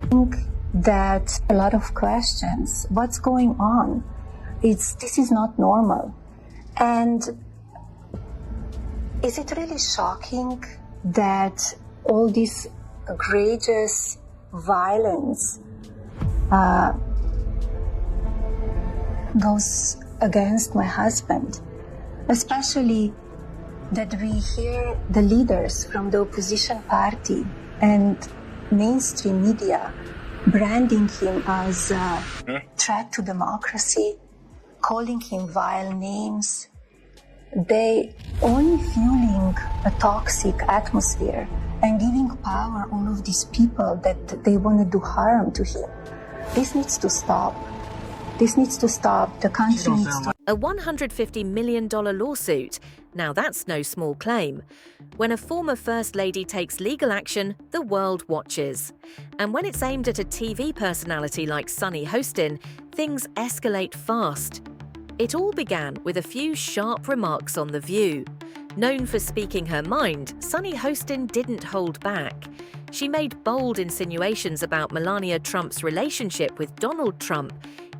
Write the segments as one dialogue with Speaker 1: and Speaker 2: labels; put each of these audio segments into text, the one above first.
Speaker 1: think that a lot of questions. What's going on? This is not normal. And is it really shocking that all this egregious violence goes against my husband? Especially that we hear the leaders from the opposition party and mainstream media branding him as a threat to democracy, calling him vile names. They only fueling a toxic atmosphere and giving power all of these people that they want to do harm to him. This needs to stop. This needs to stop. The country needs to...
Speaker 2: A $150 million lawsuit. Now that's no small claim. When a former First Lady takes legal action, the world watches. And when it's aimed at a TV personality like Sunny Hostin, things escalate fast. It all began with a few sharp remarks on The View. Known for speaking her mind, Sunny Hostin didn't hold back. She made bold insinuations about Melania Trump's relationship with Donald Trump,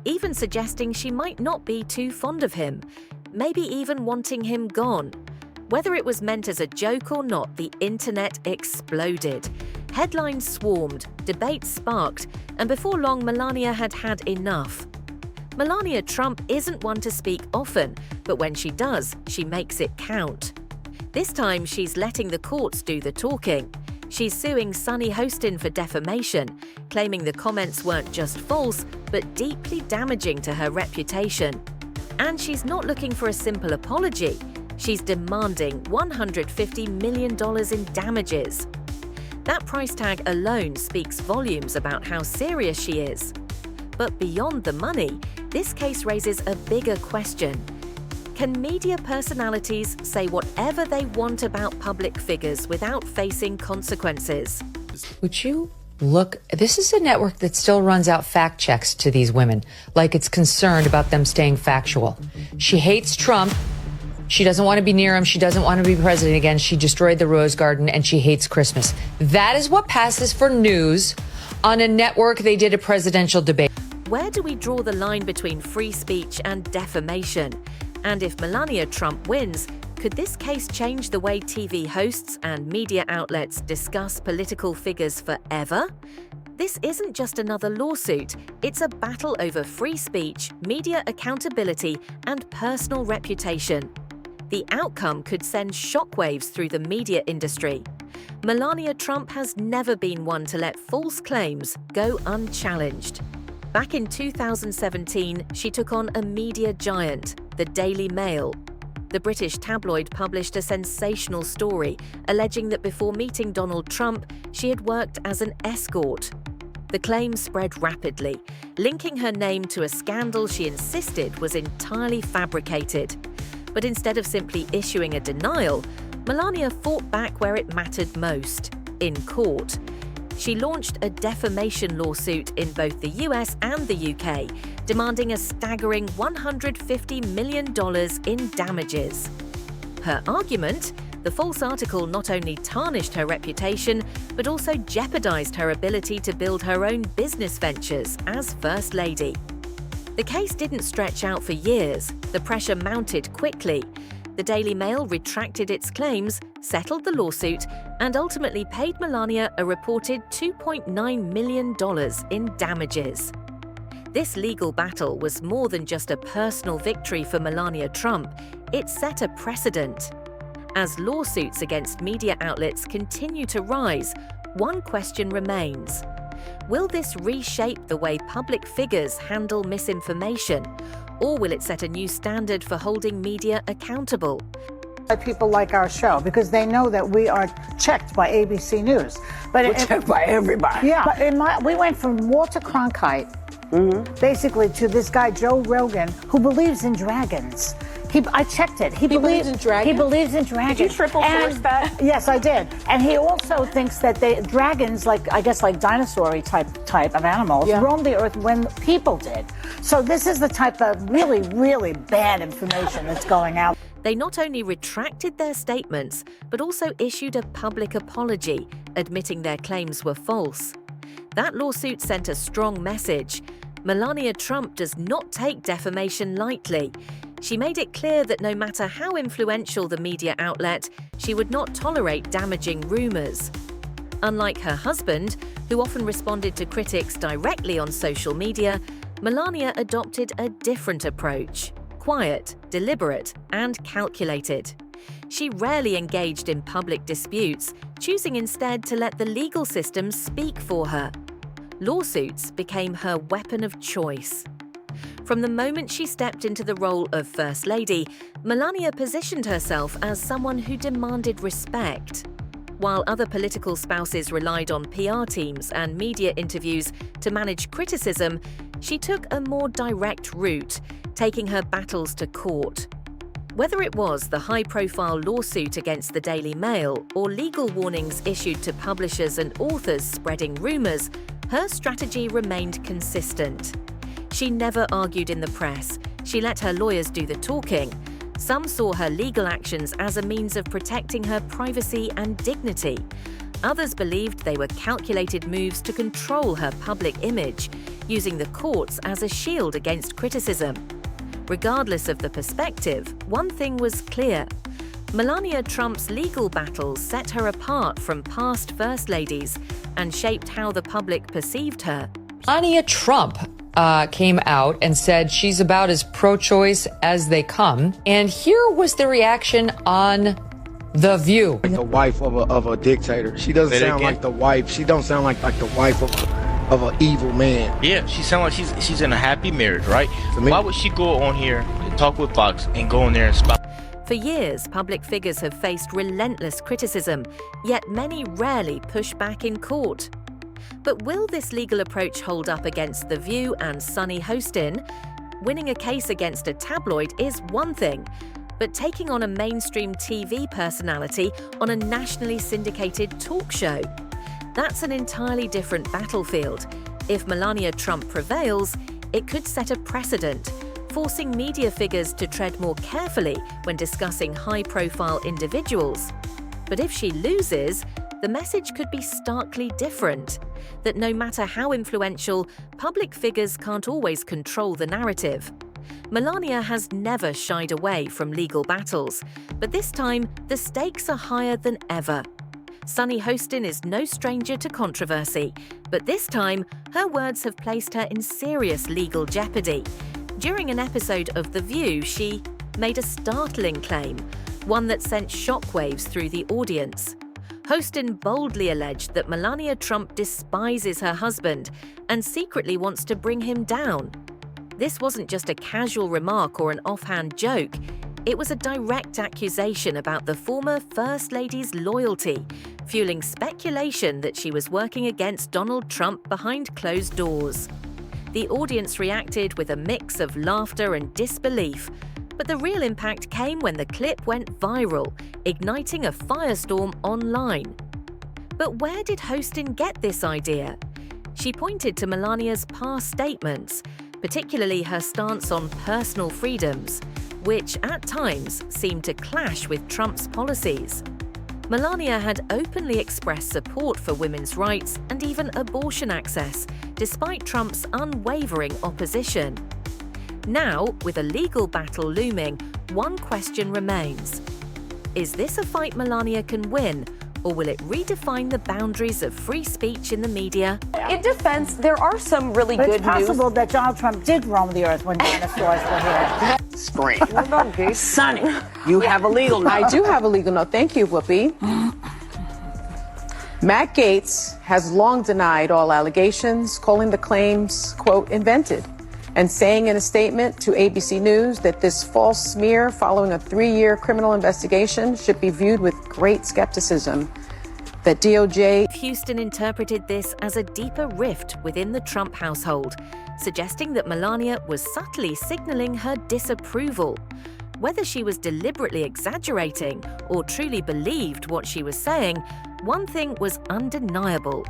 Speaker 2: even suggesting she might not be too fond of him, maybe even wanting him gone. Whether it was meant as a joke or not, the internet exploded. Headlines swarmed, debates sparked, and before long Melania had had enough. Melania Trump isn't one to speak often, but when she does, she makes it count. This time she's letting the courts do the talking. She's suing Sunny Hostin for defamation, claiming the comments weren't just false, but deeply damaging to her reputation. And she's not looking for a simple apology. She's demanding $150 million in damages. That price tag alone speaks volumes about how serious she is. But beyond the money, this case raises a bigger question. Can media personalities say whatever they want about public figures without facing consequences?
Speaker 3: Would you look? This is a network that still runs out fact checks to these women, like it's concerned about them staying factual. She hates Trump. She doesn't want to be near him. She doesn't want to be president again. She destroyed the Rose Garden and she hates Christmas. That is what passes for news on a network. They did a presidential debate.
Speaker 2: Where do we draw the line between free speech and defamation? And if Melania Trump wins, could this case change the way TV hosts and media outlets discuss political figures forever? This isn't just another lawsuit, it's a battle over free speech, media accountability, and personal reputation. The outcome could send shockwaves through the media industry. Melania Trump has never been one to let false claims go unchallenged. Back in 2017, she took on a media giant, the Daily Mail. The British tabloid published a sensational story alleging that before meeting Donald Trump, she had worked as an escort. The claim spread rapidly, linking her name to a scandal she insisted was entirely fabricated. But instead of simply issuing a denial, Melania fought back where it mattered most, in court. She launched a defamation lawsuit in both the US and the UK, demanding a staggering $150 million in damages. Her argument? The false article not only tarnished her reputation, but also jeopardized her ability to build her own business ventures as First Lady. The case didn't stretch out for years. The pressure mounted quickly. The Daily Mail retracted its claims, settled the lawsuit, and ultimately paid Melania a reported $2.9 million in damages. This legal battle was more than just a personal victory for Melania Trump. It set a precedent. As lawsuits against media outlets continue to rise, one question remains. Will this reshape the way public figures handle misinformation? Or will it set a new standard for holding media accountable?
Speaker 4: People like our show because they know that we are checked by ABC News. But
Speaker 5: we're checked by everybody.
Speaker 4: Yeah, but we went from Walter Cronkite, basically, to this guy Joe Rogan, who believes in dragons. I checked it. He believes in dragons. He believes in dragons.
Speaker 5: Did you triple source that?
Speaker 4: Yes, I did. And he also thinks that dragons, like I guess, like dinosaur type of animals, roamed the earth when people did. So this is the type of really, really bad information that's going out.
Speaker 2: They not only retracted their statements, but also issued a public apology, admitting their claims were false. That lawsuit sent a strong message. Melania Trump does not take defamation lightly. She made it clear that no matter how influential the media outlet, she would not tolerate damaging rumors. Unlike her husband, who often responded to critics directly on social media, Melania adopted a different approach: quiet, deliberate, and calculated. She rarely engaged in public disputes, choosing instead to let the legal system speak for her. Lawsuits became her weapon of choice. From the moment she stepped into the role of First Lady, Melania positioned herself as someone who demanded respect. While other political spouses relied on PR teams and media interviews to manage criticism, she took a more direct route, taking her battles to court. Whether it was the high-profile lawsuit against the Daily Mail or legal warnings issued to publishers and authors spreading rumors, her strategy remained consistent. She never argued in the press. She let her lawyers do the talking. Some saw her legal actions as a means of protecting her privacy and dignity. Others believed they were calculated moves to control her public image, using the courts as a shield against criticism. Regardless of the perspective, one thing was clear. Melania Trump's legal battles set her apart from past First Ladies and shaped how the public perceived her.
Speaker 3: Melania Trump came out and said she's about as pro-choice as they come. And here was the reaction on The View.
Speaker 6: Like the wife of a dictator. She doesn't sound like the wife. She don't sound like the wife of an evil man.
Speaker 7: Yeah, she sounds like she's in a happy marriage, right? Why would she go on here and talk with Fox and go in there and spout?
Speaker 2: For years, public figures have faced relentless criticism, yet many rarely push back in court. But will this legal approach hold up against The View and Sunny Hostin? Winning a case against a tabloid is one thing, but taking on a mainstream TV personality on a nationally syndicated talk show? That's an entirely different battlefield. If Melania Trump prevails, it could set a precedent, forcing media figures to tread more carefully when discussing high-profile individuals. But if she loses, the message could be starkly different, that no matter how influential, public figures can't always control the narrative. Melania has never shied away from legal battles, but this time the stakes are higher than ever. Sunny Hostin is no stranger to controversy, but this time her words have placed her in serious legal jeopardy. During an episode of The View, she made a startling claim, one that sent shockwaves through the audience. Hostin boldly alleged that Melania Trump despises her husband and secretly wants to bring him down. This wasn't just a casual remark or an offhand joke. It was a direct accusation about the former First Lady's loyalty, fueling speculation that she was working against Donald Trump behind closed doors. The audience reacted with a mix of laughter and disbelief, but the real impact came when the clip went viral, igniting a firestorm online. But where did Hostin get this idea? She pointed to Melania's past statements, particularly her stance on personal freedoms, which at times seemed to clash with Trump's policies. Melania had openly expressed support for women's rights and even abortion access, despite Trump's unwavering opposition. Now, with a legal battle looming, one question remains. Is this a fight Melania can win, or will it redefine the boundaries of free speech in the media?
Speaker 5: In defense, there are some really good news.
Speaker 4: It's possible that Donald Trump did roam the earth when dinosaurs were here.
Speaker 5: Scream. What about this? Sunny, you have a legal note.
Speaker 8: I do have a legal note. Thank you, Whoopi. Matt Gaetz has long denied all allegations, calling the claims, quote, invented, and saying in a statement to ABC News that this false smear following a 3-year criminal investigation should be viewed with great skepticism. That DOJ...
Speaker 2: Hostin interpreted this as a deeper rift within the Trump household, suggesting that Melania was subtly signaling her disapproval. Whether she was deliberately exaggerating or truly believed what she was saying, one thing was undeniable.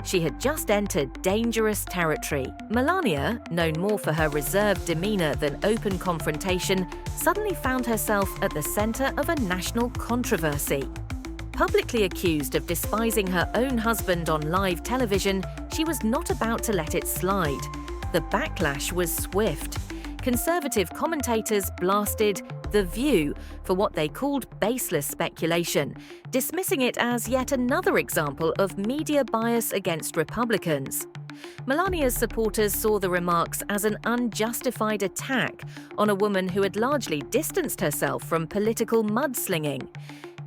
Speaker 2: She had just entered dangerous territory. Melania, known more for her reserved demeanor than open confrontation, suddenly found herself at the center of a national controversy. Publicly accused of despising her own husband on live television, she was not about to let it slide. The backlash was swift. Conservative commentators blasted The View for what they called baseless speculation, dismissing it as yet another example of media bias against Republicans. Melania's supporters saw the remarks as an unjustified attack on a woman who had largely distanced herself from political mudslinging.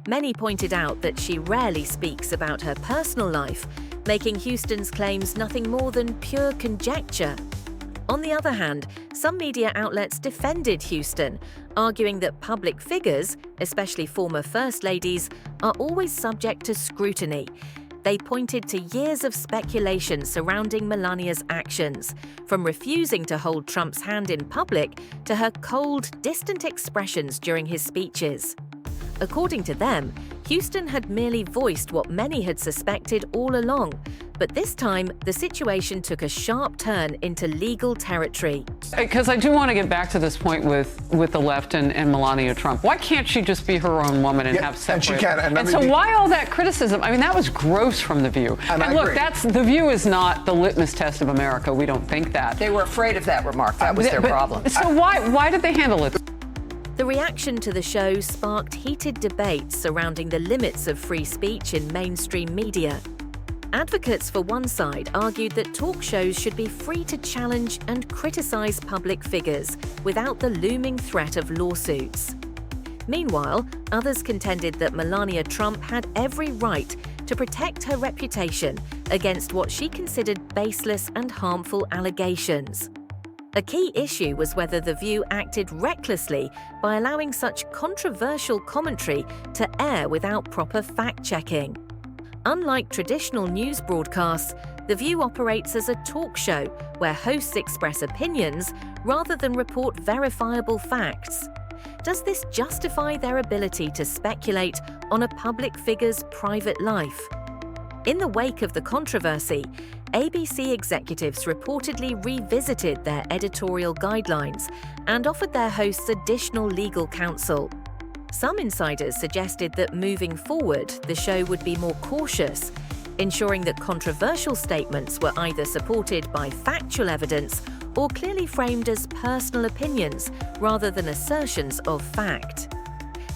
Speaker 2: Many pointed out that she rarely speaks about her personal life, making Hostin's claims nothing more than pure conjecture. On the other hand, some media outlets defended Hostin, arguing that public figures, especially former First Ladies, are always subject to scrutiny. They pointed to years of speculation surrounding Melania's actions, from refusing to hold Trump's hand in public to her cold, distant expressions during his speeches. According to them, Hostin had merely voiced what many had suspected all along, but this time the situation took a sharp turn into legal territory.
Speaker 9: Because I do want to get back to this point with the left and Melania Trump. Why can't she just be her own woman and have separate?
Speaker 10: And she can.
Speaker 9: And so why all that criticism? I mean, that was gross from The View. And look, The View is not the litmus test of America. We don't think that.
Speaker 5: They were afraid of that remark. That was their problem.
Speaker 9: So why did they handle it?
Speaker 2: The reaction to the show sparked heated debates surrounding the limits of free speech in mainstream media. Advocates for one side argued that talk shows should be free to challenge and criticize public figures without the looming threat of lawsuits. Meanwhile, others contended that Melania Trump had every right to protect her reputation against what she considered baseless and harmful allegations. A key issue was whether The View acted recklessly by allowing such controversial commentary to air without proper fact-checking. Unlike traditional news broadcasts, The View operates as a talk show where hosts express opinions rather than report verifiable facts. Does this justify their ability to speculate on a public figure's private life? In the wake of the controversy, ABC executives reportedly revisited their editorial guidelines and offered their hosts additional legal counsel. Some insiders suggested that moving forward, the show would be more cautious, ensuring that controversial statements were either supported by factual evidence or clearly framed as personal opinions rather than assertions of fact.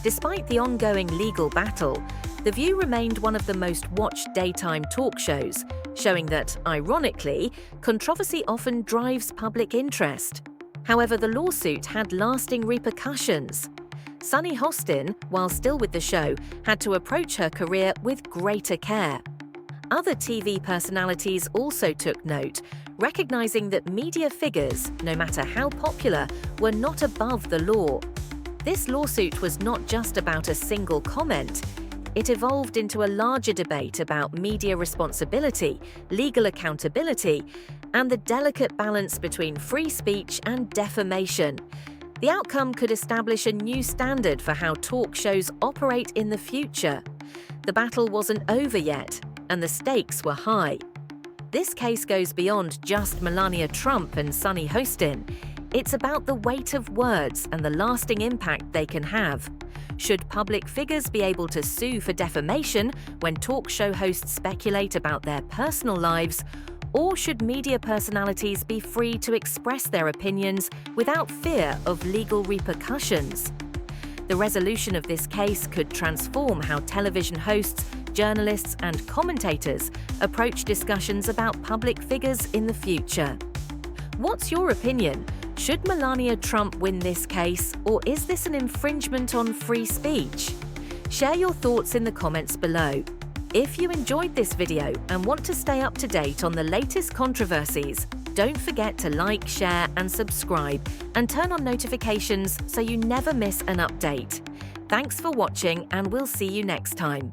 Speaker 2: Despite the ongoing legal battle, The View remained one of the most watched daytime talk shows, showing that, ironically, controversy often drives public interest. However, the lawsuit had lasting repercussions. Sunny Hostin, while still with the show, had to approach her career with greater care. Other TV personalities also took note, recognizing that media figures, no matter how popular, were not above the law. This lawsuit was not just about a single comment. It evolved into a larger debate about media responsibility, legal accountability, and the delicate balance between free speech and defamation. The outcome could establish a new standard for how talk shows operate in the future. The battle wasn't over yet, and the stakes were high. This case goes beyond just Melania Trump and Sunny Hostin. It's about the weight of words and the lasting impact they can have. Should public figures be able to sue for defamation when talk show hosts speculate about their personal lives, or should media personalities be free to express their opinions without fear of legal repercussions? The resolution of this case could transform how television hosts, journalists, and commentators approach discussions about public figures in the future. What's your opinion? Should Melania Trump win this case, or is this an infringement on free speech? Share your thoughts in the comments below. If you enjoyed this video and want to stay up to date on the latest controversies, don't forget to like, share, and subscribe, and turn on notifications so you never miss an update. Thanks for watching, and we'll see you next time.